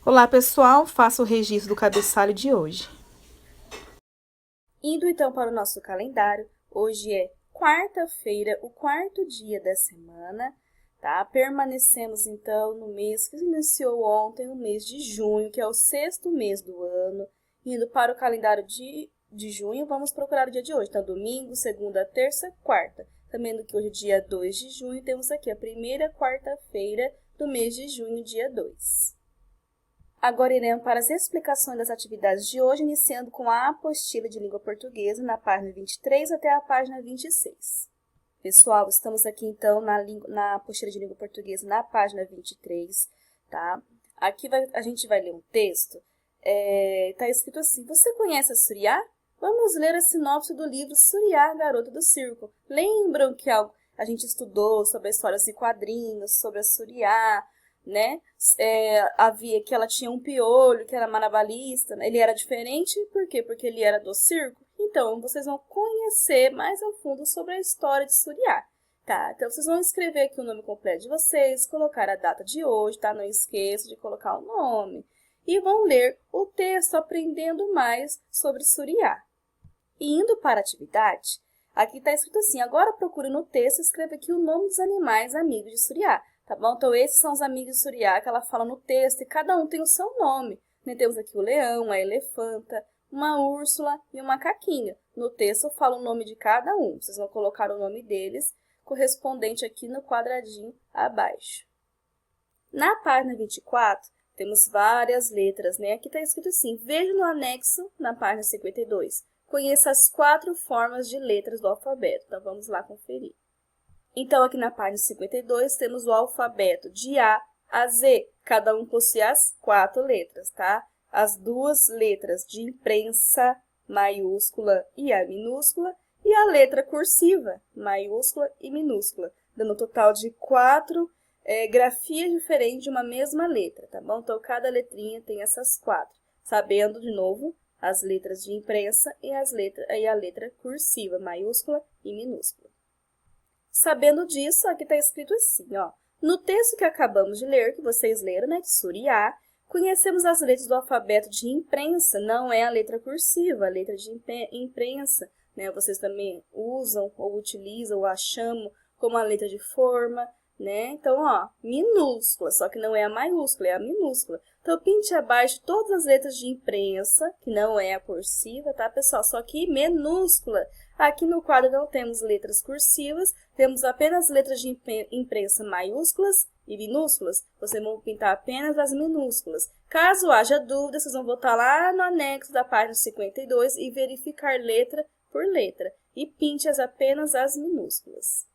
Olá, pessoal, faça o registro do cabeçalho de hoje. Indo então para o nosso calendário, hoje é quarta-feira, o quarto dia da semana, tá? Permanecemos então no mês que iniciou ontem, o mês de junho, que é o sexto mês do ano. Indo para o calendário de junho, vamos procurar o dia de hoje, então domingo, segunda, terça, quarta. Também do que hoje é dia 2 de junho, temos aqui a primeira quarta-feira do mês de junho, dia 2. Agora iremos para as explicações das atividades de hoje, iniciando com a apostila de língua portuguesa, na página 23 até a página 26. Pessoal, estamos aqui então na apostila de língua portuguesa, na página 23, tá? Aqui a gente vai ler um texto, tá escrito assim: você conhece a Suriá? Vamos ler a sinopse do livro Suriá, Garota do Circo. Lembram que a gente estudou sobre a história de quadrinhos, sobre a Suriá, né? Havia que ela tinha um piolho, que era marabalista. Ele era diferente, por quê? Porque ele era do circo. Então, vocês vão conhecer mais a fundo sobre a história de Suriá, tá? Então, vocês vão escrever aqui o nome completo de vocês, colocar a data de hoje, tá? Não esqueça de colocar o nome. E vão ler o texto aprendendo mais sobre Suriá. E indo para a atividade, aqui está escrito assim: agora procure no texto e escreva aqui o nome dos animais amigos de Suriá. Tá bom? Então, esses são os amigos de Suriá que ela fala no texto e cada um tem o seu nome. Né? Temos aqui o leão, a elefanta, uma úrsula e um macaquinho. No texto eu falo o nome de cada um. Vocês vão colocar o nome deles correspondente aqui no quadradinho abaixo. Na página 24, temos várias letras, né? Aqui está escrito assim: veja no anexo, na página 52. Conheça as 4 formas de letras do alfabeto. Então, vamos lá conferir. Então, aqui na página 52, temos o alfabeto de A a Z. Cada um possui as 4 letras, tá? As 2 letras de imprensa, maiúscula e A minúscula, e a letra cursiva, maiúscula e minúscula, dando um total de 4 grafias diferentes de uma mesma letra, tá bom? Então, cada letrinha tem essas 4. Sabendo, de novo, as letras de imprensa e a letra cursiva, maiúscula e minúscula. Sabendo disso, aqui está escrito assim, ó. No texto que acabamos de ler, que vocês leram, né, de Suriá, conhecemos as letras do alfabeto de imprensa, não é a letra cursiva, a letra de imprensa, né? Vocês também usam ou utilizam ou a chamam como a letra de forma, né? Então, ó, minúscula, só que não é a maiúscula, é a minúscula. Então, pinte abaixo todas as letras de imprensa, que não é a cursiva, tá, pessoal? Só que minúscula. Aqui no quadro não temos letras cursivas, temos apenas letras de imprensa maiúsculas e minúsculas. Vocês vão pintar apenas as minúsculas. Caso haja dúvida, vocês vão voltar lá no anexo da página 52 e verificar letra por letra. E pinte apenas as minúsculas.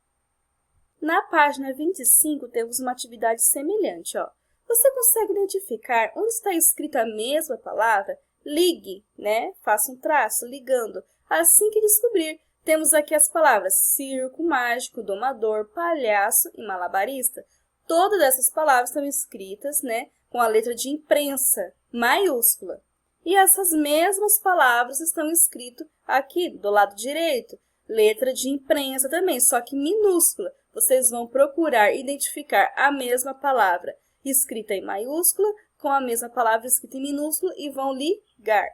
Na página 25, temos uma atividade semelhante, ó. Você consegue identificar onde está escrita a mesma palavra? Ligue, né? Faça um traço ligando. Assim que descobrir, temos aqui as palavras circo, mágico, domador, palhaço e malabarista. Todas essas palavras estão escritas, né, com a letra de imprensa, maiúscula. E essas mesmas palavras estão escritas aqui do lado direito, letra de imprensa também, só que minúscula. Vocês vão procurar identificar a mesma palavra escrita em maiúscula com a mesma palavra escrita em minúscula e vão ligar.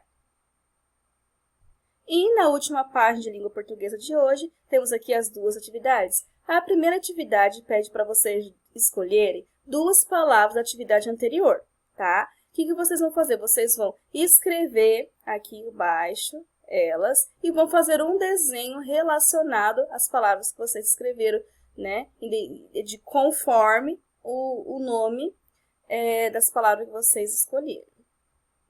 E na última página de língua portuguesa de hoje, temos aqui as 2 atividades. A primeira atividade pede para vocês escolherem 2 palavras da atividade anterior, tá? O que vocês vão fazer? Vocês vão escrever aqui embaixo elas e vão fazer um desenho relacionado às palavras que vocês escreveram, né? De conforme o nome das palavras que vocês escolheram.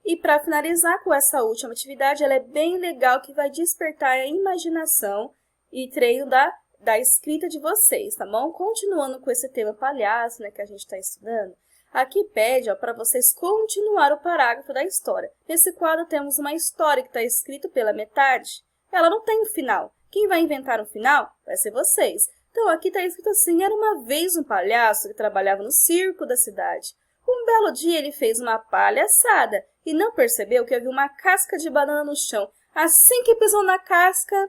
E para finalizar com essa última atividade, ela é bem legal, que vai despertar a imaginação e treino da escrita de vocês, tá bom? Continuando com esse tema palhaço, né, que a gente está estudando, aqui pede para vocês continuar o parágrafo da história. Nesse quadro temos uma história que está escrita pela metade. Ela não tem um final. Quem vai inventar um final vai ser vocês. Então, aqui está escrito assim: era uma vez um palhaço que trabalhava no circo da cidade. Um belo dia ele fez uma palhaçada e não percebeu que havia uma casca de banana no chão. Assim que pisou na casca,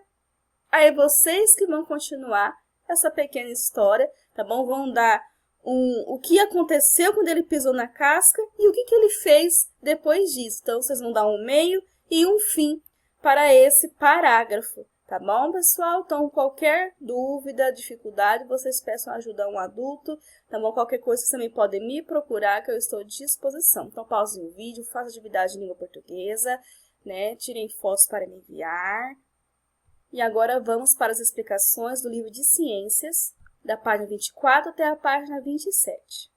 aí vocês que vão continuar essa pequena história, tá bom? Vão dar o que aconteceu quando ele pisou na casca e o que ele fez depois disso. Então, vocês vão dar um meio e um fim para esse parágrafo, tá bom, pessoal? Então, qualquer dúvida, dificuldade, vocês peçam ajuda a um adulto, tá bom? Qualquer coisa, vocês também podem me procurar, que eu estou à disposição. Então, pausem o vídeo, façam atividade em língua portuguesa, né? Tirem fotos para me enviar. E agora vamos para as explicações do livro de ciências, da página 24 até a página 27.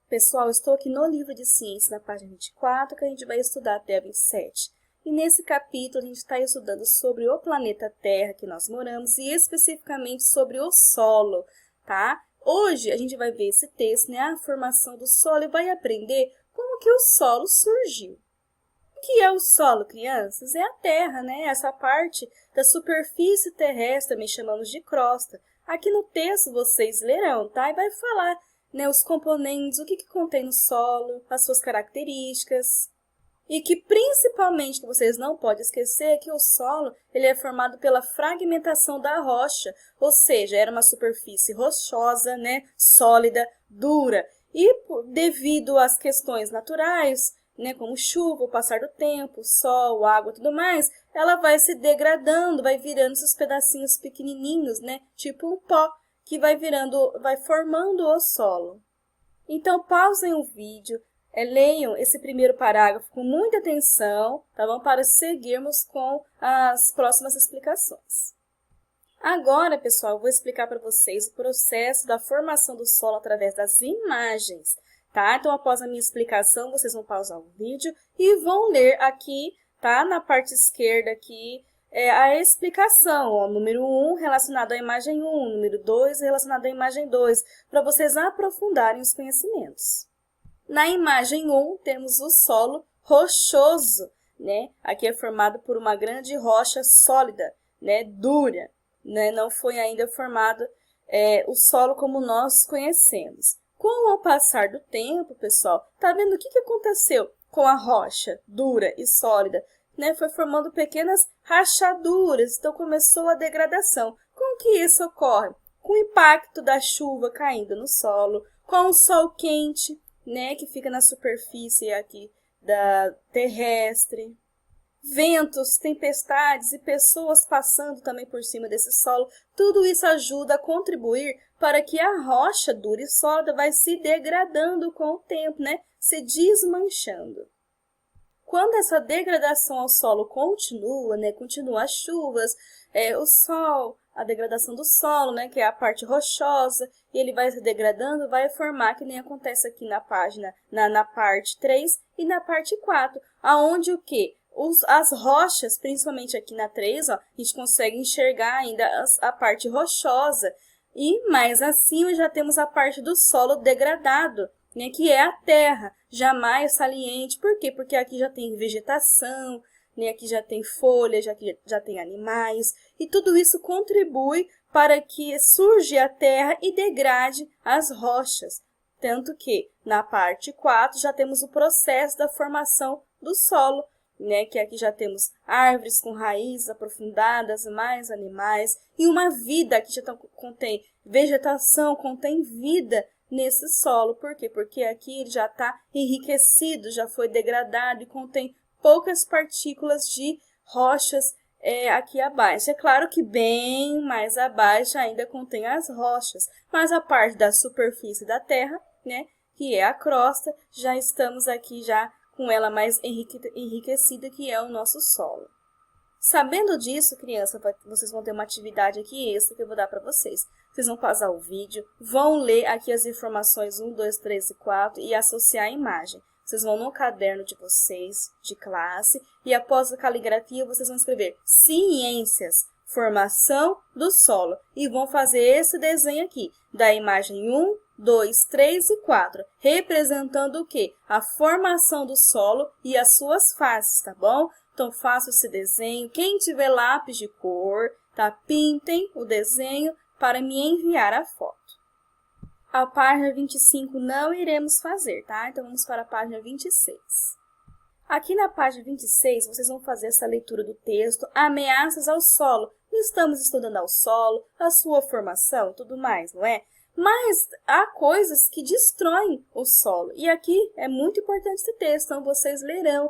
Pessoal, eu estou aqui no livro de ciências, na página 24, que a gente vai estudar até a 27. E nesse capítulo, a gente está estudando sobre o planeta Terra que nós moramos e especificamente sobre o solo, tá? Hoje, a gente vai ver esse texto, né, a formação do solo, e vai aprender como que o solo surgiu. O que é o solo, crianças? É a Terra, né? Essa parte da superfície terrestre, também chamamos de crosta. Aqui no texto vocês lerão, tá? E vai falar, né, os componentes, o que contém no solo, as suas características. E que principalmente, que vocês não podem esquecer, é que o solo ele é formado pela fragmentação da rocha, ou seja, era uma superfície rochosa, né, sólida, dura. E devido às questões naturais, né, como chuva, o passar do tempo, sol, água e tudo mais, ela vai se degradando, vai virando esses pedacinhos pequenininhos, né, tipo um pó, que vai formando o solo. Então, pausem o vídeo, leiam esse primeiro parágrafo com muita atenção, tá bom? Para seguirmos com as próximas explicações. Agora, pessoal, eu vou explicar para vocês o processo da formação do solo através das imagens, tá? Então, após a minha explicação, vocês vão pausar o vídeo e vão ler aqui, tá? Na parte esquerda aqui, a explicação, ó, número 1 relacionado à imagem 1, número 2 relacionado à imagem 2, para vocês aprofundarem os conhecimentos. Na imagem 1, temos o solo rochoso, né? Aqui é formado por uma grande rocha sólida, né? Dura, né? Não foi ainda formado o solo como nós conhecemos. Com o passar do tempo, pessoal, tá vendo o que aconteceu com a rocha dura e sólida? Né? Foi formando pequenas rachaduras, então começou a degradação. Como que isso ocorre? Com o impacto da chuva caindo no solo, com o sol quente, né, que fica na superfície aqui da terrestre, ventos, tempestades e pessoas passando também por cima desse solo, tudo isso ajuda a contribuir para que a rocha dura e sólida vai se degradando com o tempo, né, se desmanchando. Quando essa degradação ao solo continua, né, continua as chuvas, o sol, a degradação do solo, né, que é a parte rochosa, e ele vai se degradando, vai formar, que nem acontece aqui na página, na parte 3 e na parte 4, aonde o quê? As rochas, principalmente aqui na 3, ó, a gente consegue enxergar ainda a parte rochosa, e mais acima já temos a parte do solo degradado, né, que é a terra, jamais saliente. Por quê? Porque aqui já tem vegetação, né, aqui já tem folhas, já tem animais, e tudo isso contribui para que surja a terra e degrade as rochas. Tanto que na parte 4 já temos o processo da formação do solo, né, que aqui já temos árvores com raízes aprofundadas, mais animais, e uma vida que já contém vegetação, contém vida nesse solo. Por quê? Porque aqui ele já está enriquecido, já foi degradado e contém poucas partículas de rochas aqui abaixo. É claro que bem mais abaixo ainda contém as rochas, mas a parte da superfície da Terra, né, que é a crosta, já estamos aqui já com ela mais enriquecida, que é o nosso solo. Sabendo disso, criança, vocês vão ter uma atividade aqui extra que eu vou dar para vocês. Vocês vão pausar o vídeo, vão ler aqui as informações 1, 2, 3 e 4 e associar a imagem. Vocês vão no caderno de vocês, de classe, e após a caligrafia vocês vão escrever ciências, formação do solo. E vão fazer esse desenho aqui, da imagem 1, 2, 3 e 4, representando o quê? A formação do solo e as suas faces, tá bom? Então, faça esse desenho. Quem tiver lápis de cor, tá? Pintem o desenho para me enviar a foto. A página 25 não iremos fazer, tá? Então, vamos para a página 26. Aqui na página 26, vocês vão fazer essa leitura do texto, ameaças ao solo. Estamos estudando ao solo, a sua formação e tudo mais, não é? Mas há coisas que destroem o solo. E aqui é muito importante esse texto, então vocês verão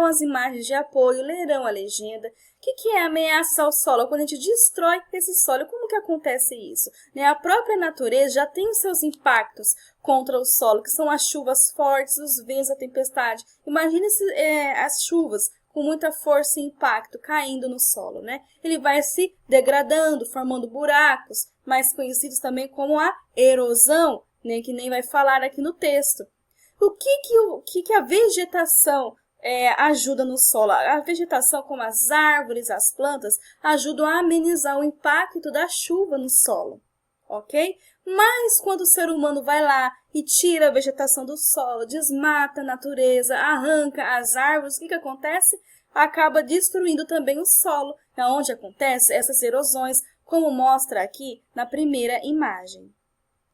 as imagens de apoio, lerão a legenda. O que é ameaça ao solo? Quando a gente destrói esse solo, como que acontece isso? A própria natureza já tem os seus impactos contra o solo, que são as chuvas fortes, os ventos, a tempestade. Imagine as chuvas com muita força e impacto caindo no solo, né? Ele vai se degradando, formando buracos, mais conhecidos também como a erosão, né? Que nem vai falar aqui no texto. O que a vegetação ajuda no solo? A vegetação, como as árvores, as plantas, ajudam a amenizar o impacto da chuva no solo, ok? Mas quando o ser humano vai lá e tira a vegetação do solo, desmata a natureza, arranca as árvores, o que acontece? Acaba destruindo também o solo, onde acontecem essas erosões, como mostra aqui na primeira imagem.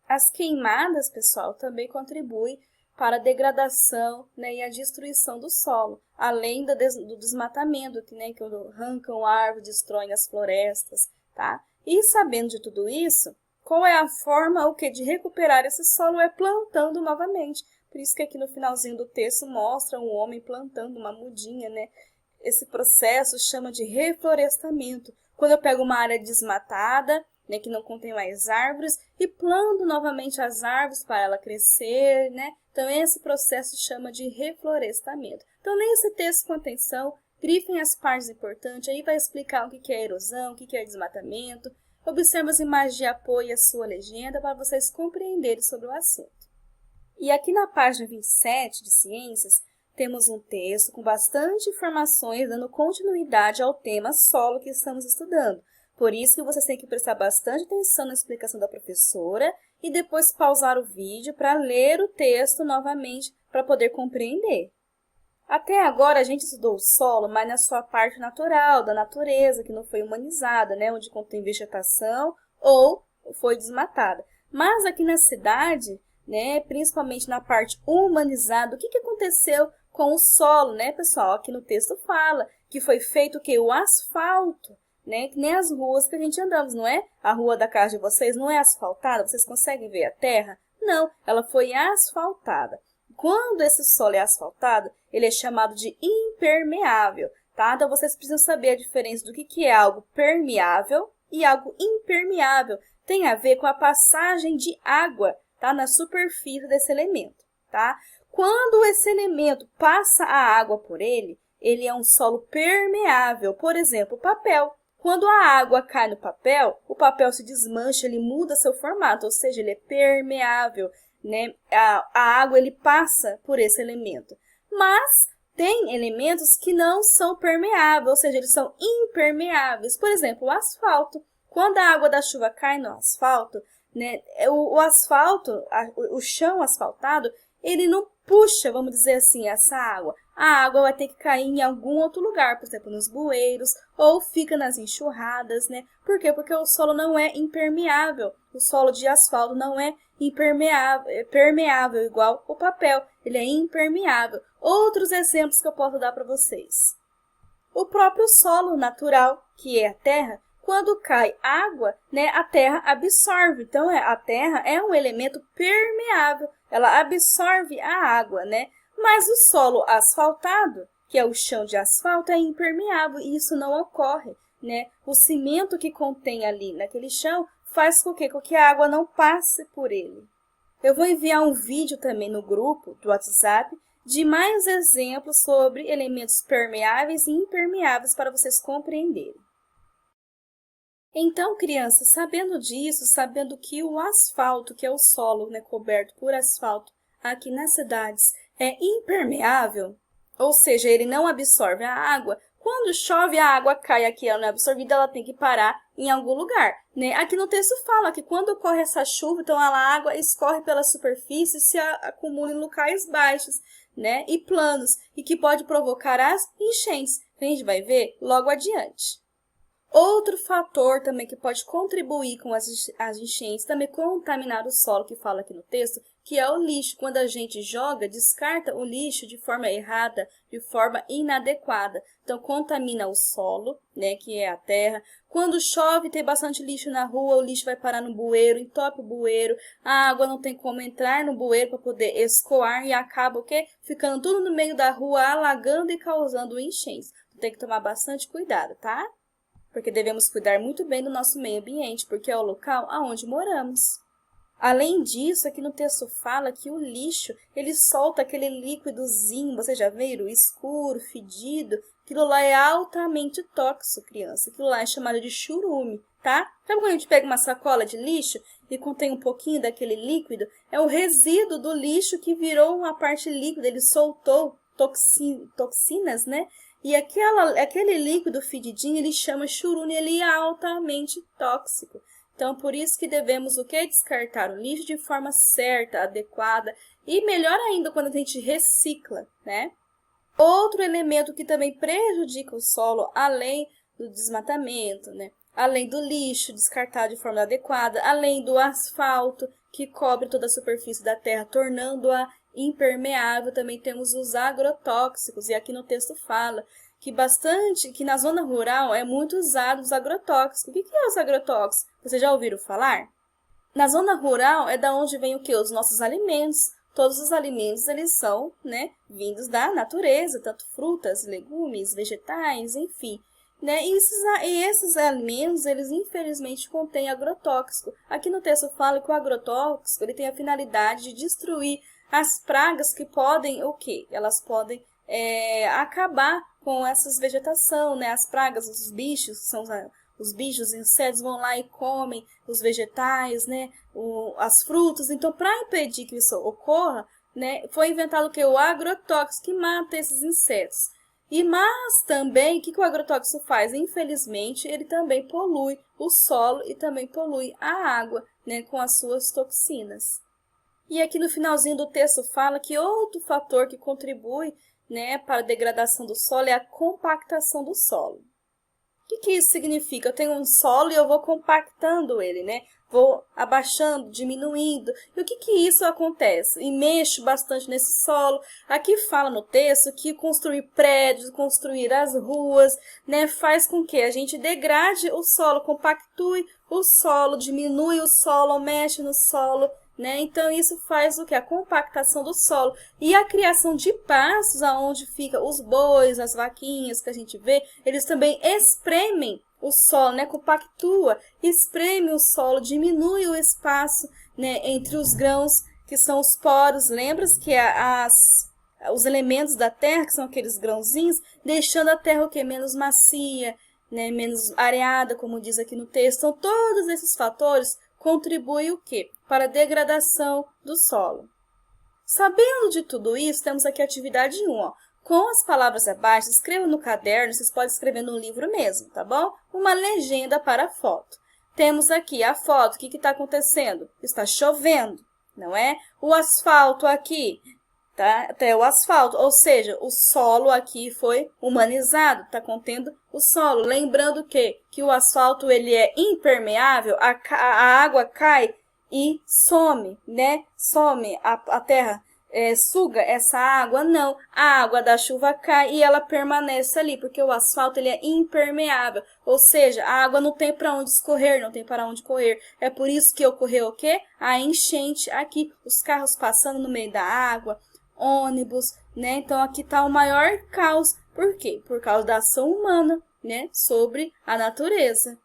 As queimadas, pessoal, também contribuem para a degradação, né, e a destruição do solo, além do desmatamento, que arrancam árvores, destroem as florestas, tá? E sabendo de tudo isso, qual é a forma de recuperar esse solo? É plantando novamente. Por isso que aqui no finalzinho do texto mostra um homem plantando uma mudinha, né? Esse processo chama de reflorestamento. Quando eu pego uma área desmatada, né, que não contém mais árvores, e planto novamente as árvores para ela crescer, né? Então, esse processo chama de reflorestamento. Então, leia esse texto com atenção, grifem as partes importantes, aí vai explicar o que é erosão, o que é desmatamento. Observe as imagens de apoio e a sua legenda para vocês compreenderem sobre o assunto. E aqui na página 27 de Ciências, temos um texto com bastante informações dando continuidade ao tema solo que estamos estudando. Por isso que vocês têm que prestar bastante atenção na explicação da professora e depois pausar o vídeo para ler o texto novamente para poder compreender. Até agora a gente estudou o solo, mas na sua parte natural, da natureza, que não foi humanizada, né? Onde contém vegetação ou foi desmatada. Mas aqui na cidade, né, principalmente na parte humanizada, o que aconteceu com o solo, né, pessoal? Aqui no texto fala que foi feito o quê? O asfalto, né? Que nem as ruas que a gente andamos, não é? A rua da casa de vocês não é asfaltada? Vocês conseguem ver a terra? Não, ela foi asfaltada. Quando esse solo é asfaltado, ele é chamado de impermeável, tá? Então, vocês precisam saber a diferença do que é algo permeável e algo impermeável. Tem a ver com a passagem de água, tá? Na superfície desse elemento, tá? Quando esse elemento passa a água por ele, ele é um solo permeável. Por exemplo, o papel. Quando a água cai no papel, o papel se desmancha, ele muda seu formato, ou seja, ele é permeável, né? A água ele passa por esse elemento. Mas tem elementos que não são permeáveis, ou seja, eles são impermeáveis. Por exemplo, o asfalto. Quando a água da chuva cai no asfalto, né, o asfalto, o chão asfaltado, ele não puxa, vamos dizer assim, essa água. A água vai ter que cair em algum outro lugar, por exemplo, nos bueiros, ou fica nas enxurradas, né? Por quê? Porque o solo não é impermeável. O solo de asfalto não é permeável igual o papel. Ele é impermeável. Outros exemplos que eu posso dar para vocês. O próprio solo natural, que é a terra, quando cai água, né, a terra absorve. Então, a terra é um elemento permeável. Ela absorve a água, né? Mas o solo asfaltado, que é o chão de asfalto, é impermeável e isso não ocorre, né? O cimento que contém ali naquele chão faz com que a água não passe por ele. Eu vou enviar um vídeo também no grupo do WhatsApp de mais exemplos sobre elementos permeáveis e impermeáveis para vocês compreenderem. Então, crianças, sabendo disso, sabendo que o asfalto, que é o solo, né, coberto por asfalto aqui nas cidades, é impermeável, ou seja, ele não absorve a água. Quando chove, a água cai aqui, ela não é absorvida, ela tem que parar em algum lugar, né? Aqui no texto fala que quando ocorre essa chuva, então a água escorre pela superfície e se acumula em locais baixos, né, e planos, e que pode provocar as enchentes, que a gente vai ver logo adiante. Outro fator também que pode contribuir com as enchentes, também contaminar o solo, que fala aqui no texto, que é o lixo. Quando a gente joga, descarta o lixo de forma errada, de forma inadequada. Então, contamina o solo, né, que é a terra. Quando chove, tem bastante lixo na rua, o lixo vai parar no bueiro, entope o bueiro, a água não tem como entrar no bueiro para poder escoar e acaba o quê? Ficando tudo no meio da rua, alagando e causando enchentes. Tem que tomar bastante cuidado, tá? Porque devemos cuidar muito bem do nosso meio ambiente, porque é o local aonde moramos. Além disso, aqui no texto fala que o lixo, ele solta aquele líquidozinho, vocês já viram? Escuro, fedido. Aquilo lá é altamente tóxico, criança. Aquilo lá é chamado de churume, tá? Sabe quando a gente pega uma sacola de lixo e contém um pouquinho daquele líquido? É o resíduo do lixo que virou uma parte líquida, ele soltou toxinas, né? E aquele líquido fedidinho, ele chama churume, ele é altamente tóxico. Então, por isso que devemos o quê? Descartar o lixo de forma certa, adequada e melhor ainda quando a gente recicla, né? Outro elemento que também prejudica o solo, além do desmatamento, né? Além do lixo descartado de forma adequada, além do asfalto que cobre toda a superfície da terra, tornando-a impermeável, também temos os agrotóxicos. E aqui no texto fala que na zona rural é muito usado os agrotóxicos. O que é os agrotóxicos? Vocês já ouviram falar? Na zona rural é da onde vem o quê? Os nossos alimentos. Todos os alimentos, eles são, né, vindos da natureza, tanto frutas, legumes, vegetais, enfim. Né? E esses alimentos, eles infelizmente contêm agrotóxico. Aqui no texto fala que o agrotóxico ele tem a finalidade de destruir as pragas que podem, o quê? Elas podem acabar com essas vegetação, né? As pragas, os bichos, que são os bichos, os insetos vão lá e comem os vegetais, né? As frutas. Então, para impedir que isso ocorra, né, foi inventado o quê? O agrotóxico que mata esses insetos. Mas também, o que o agrotóxico faz? Infelizmente, ele também polui o solo e também polui a água, né, com as suas toxinas. E aqui no finalzinho do texto fala que outro fator que contribui, né, para a degradação do solo é a compactação do solo. O que isso significa? Eu tenho um solo e eu vou compactando ele, né? Vou abaixando, diminuindo. E o que isso acontece? E mexo bastante nesse solo. Aqui fala no texto que construir prédios, construir as ruas, né, faz com que a gente degrade o solo, compactue o solo, diminui o solo, mexe no solo, né? Então, isso faz o que? A compactação do solo. E a criação de pastos, aonde fica os bois, as vaquinhas que a gente vê, eles também espremem o solo, né? Compactua, espreme o solo, diminui o espaço, né, entre os grãos, que são os poros. Lembra que os elementos da terra, que são aqueles grãozinhos, deixando a terra o quê? Menos macia, né? Menos areada, como diz aqui no texto. Então, todos esses fatores contribuem o quê? Para a degradação do solo. Sabendo de tudo isso, temos aqui a atividade 1, ó. Com as palavras abaixo, escreva no caderno, vocês podem escrever no livro mesmo, tá bom? Uma legenda para a foto. Temos aqui a foto, o que está acontecendo? Está chovendo, não é? O asfalto aqui, tá? Até o asfalto, ou seja, o solo aqui foi humanizado, está contendo o solo. Lembrando que o asfalto ele é impermeável, a água cai e some, né? Some a terra. Suga essa água? Não, a água da chuva cai e ela permanece ali, porque o asfalto ele é impermeável, ou seja, a água não tem para onde escorrer, não tem para onde correr. É por isso que ocorreu o quê? A enchente aqui, os carros passando no meio da água, ônibus, né? Então aqui está o maior caos. Por quê? Por causa da ação humana, né, sobre a natureza.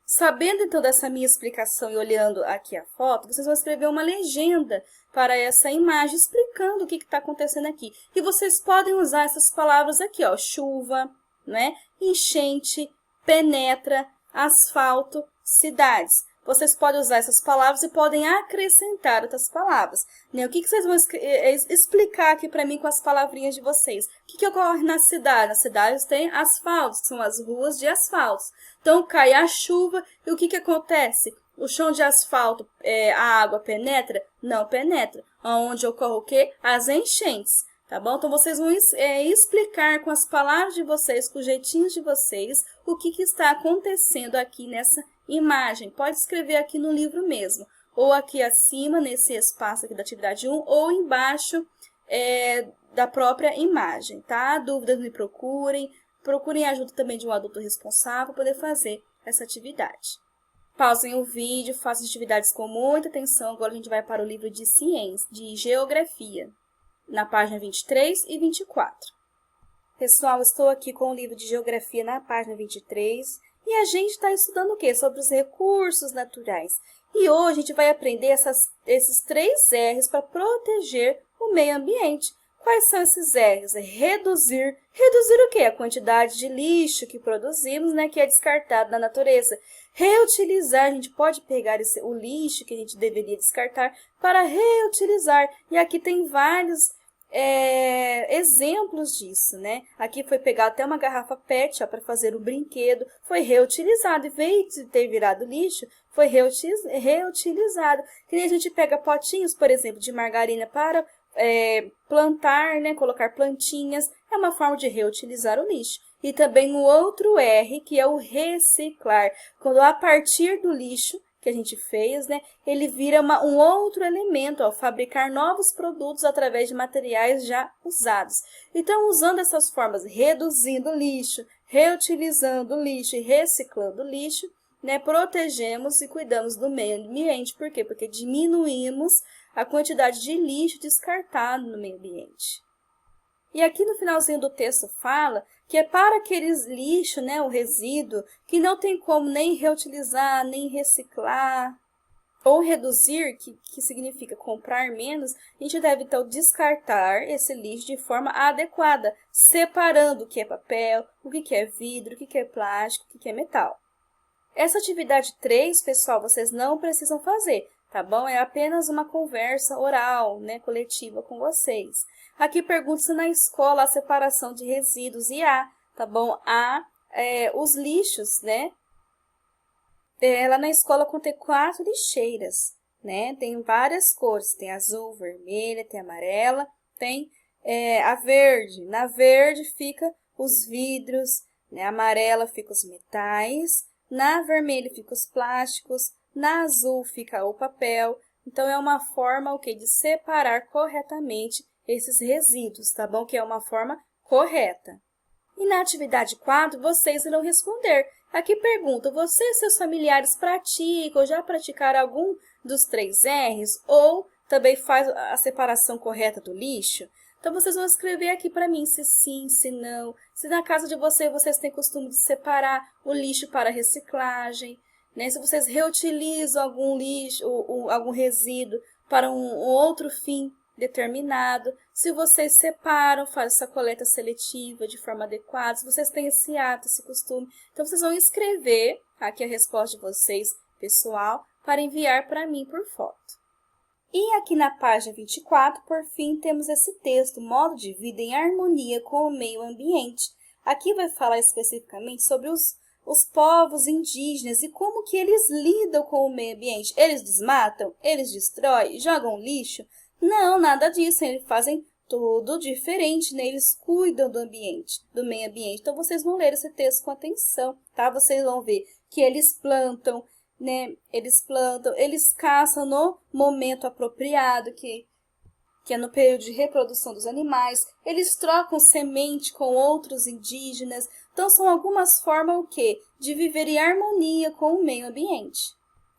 Sabendo então dessa minha explicação e olhando aqui a foto, vocês vão escrever uma legenda para essa imagem explicando o que está acontecendo aqui. E vocês podem usar essas palavras aqui, ó, chuva, né, enchente, penetra, asfalto, cidades. Vocês podem usar essas palavras e podem acrescentar outras palavras, né? O que vocês vão explicar aqui para mim com as palavrinhas de vocês? O que ocorre na cidade? Nas cidades tem asfaltos, que são as ruas de asfaltos. Então, cai a chuva e o que acontece? O chão de asfalto, a água penetra? Não penetra. Onde ocorre o quê? As enchentes. Tá bom? Então, vocês vão explicar com as palavras de vocês, com os jeitinhos de vocês, o que está acontecendo aqui nessa imagem. Pode escrever aqui no livro mesmo. ou aqui acima, nesse espaço aqui da atividade 1, ou embaixo da própria imagem, tá? Dúvidas me procurem ajuda também de um adulto responsável para poder fazer essa atividade. Pausem o vídeo, façam atividades com muita atenção. Agora a gente vai para o livro de ciência, de geografia, na página 23 e 24. Pessoal, estou aqui com o livro de geografia na página 23 e a gente está estudando o quê? Sobre os recursos naturais. E hoje a gente vai aprender esses 3 R's para proteger o meio ambiente. Quais são esses R's? Reduzir. Reduzir o quê? A quantidade de lixo que produzimos, né, que é descartado na natureza. Reutilizar, a gente pode pegar o lixo que a gente deveria descartar para reutilizar. E aqui tem vários exemplos disso, né? Aqui foi pegar até uma garrafa PET para fazer um brinquedo, foi reutilizado, em vez de ter virado lixo, foi reutilizado. Que nem a gente pega potinhos, por exemplo, de margarina para plantar, né? Colocar plantinhas, é uma forma de reutilizar o lixo. E também o outro R, que é o reciclar, quando a partir do lixo que a gente fez, né, ele vira um outro elemento ao fabricar novos produtos através de materiais já usados. Então, usando essas formas, reduzindo o lixo, reutilizando o lixo e reciclando o lixo, né, protegemos e cuidamos do meio ambiente. Por quê? Porque diminuímos a quantidade de lixo descartado no meio ambiente. E aqui no finalzinho do texto fala que é para aqueles lixo, né, o resíduo, que não tem como nem reutilizar, nem reciclar, ou reduzir, que significa comprar menos, a gente deve então descartar esse lixo de forma adequada, separando o que é papel, o que é vidro, o que é plástico, o que é metal. Essa atividade 3, pessoal, vocês não precisam fazer, tá bom? É apenas uma conversa oral, né, coletiva com vocês. Aqui pergunta se na escola a separação de resíduos e tá bom? Os lixos, né? Lá na escola contém 4 lixeiras, né? Tem várias cores, tem azul, vermelha, tem amarela, tem a verde. Na verde fica os vidros, né? Amarela fica os metais, na vermelha fica os plásticos, na azul fica o papel. Então, é uma forma de separar corretamente esses resíduos, tá bom? Que é uma forma correta. E na atividade 4, vocês irão responder. Aqui pergunta, você e seus familiares praticam ou já praticaram algum dos 3 R's? Ou também faz a separação correta do lixo? Então, vocês vão escrever aqui para mim se sim, se não. Se na casa de vocês têm costume de separar o lixo para reciclagem, né? Se vocês reutilizam algum lixo, algum resíduo para um outro fim determinado, se vocês separam, fazem essa coleta seletiva de forma adequada, se vocês têm esse hábito, esse costume. Então, vocês vão escrever aqui a resposta de vocês, pessoal, para enviar para mim por foto. E aqui na página 24, por fim, temos esse texto, modo de vida em harmonia com o meio ambiente. Aqui vai falar especificamente sobre os povos indígenas e como que eles lidam com o meio ambiente. Eles desmatam? Eles destroem? Jogam lixo? Não, nada disso. Eles fazem tudo diferente, né? Eles cuidam do ambiente, do meio ambiente. Então, vocês vão ler esse texto com atenção, tá? Vocês vão ver que eles plantam, né? Eles caçam no momento apropriado, que é no período de reprodução dos animais. Eles trocam semente com outros indígenas. Então, são algumas formas de viver em harmonia com o meio ambiente.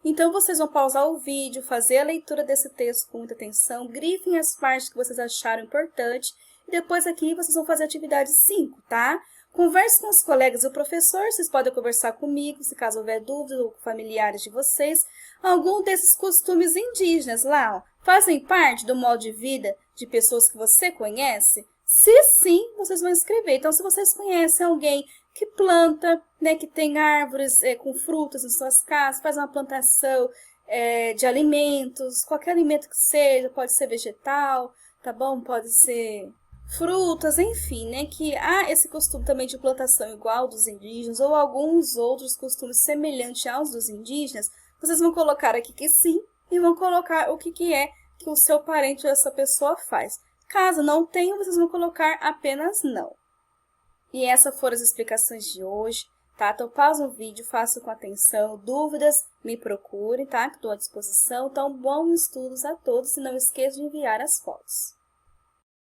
Então, vocês vão pausar o vídeo, fazer a leitura desse texto com muita atenção, grifem as partes que vocês acharam importante e depois aqui vocês vão fazer a atividade 5, tá? Converse com os colegas e o professor, vocês podem conversar comigo, se caso houver dúvidas ou com familiares de vocês. Algum desses costumes indígenas lá, fazem parte do modo de vida de pessoas que você conhece? Se sim, vocês vão escrever. Então, se vocês conhecem alguém que planta, né, que tem árvores com frutas em suas casas, faz uma plantação de alimentos, qualquer alimento que seja, pode ser vegetal, tá bom? Pode ser frutas, enfim, né, que há esse costume também de plantação igual dos indígenas ou alguns outros costumes semelhantes aos dos indígenas, vocês vão colocar aqui que sim e vão colocar o que é que o seu parente ou essa pessoa faz. Caso não tenha, vocês vão colocar apenas não. E essas foram as explicações de hoje. tá? Então, pausa o vídeo, faça com atenção, dúvidas, me procure, tá? Que estou à disposição. Então, bons estudos a todos e não esqueça de enviar as fotos.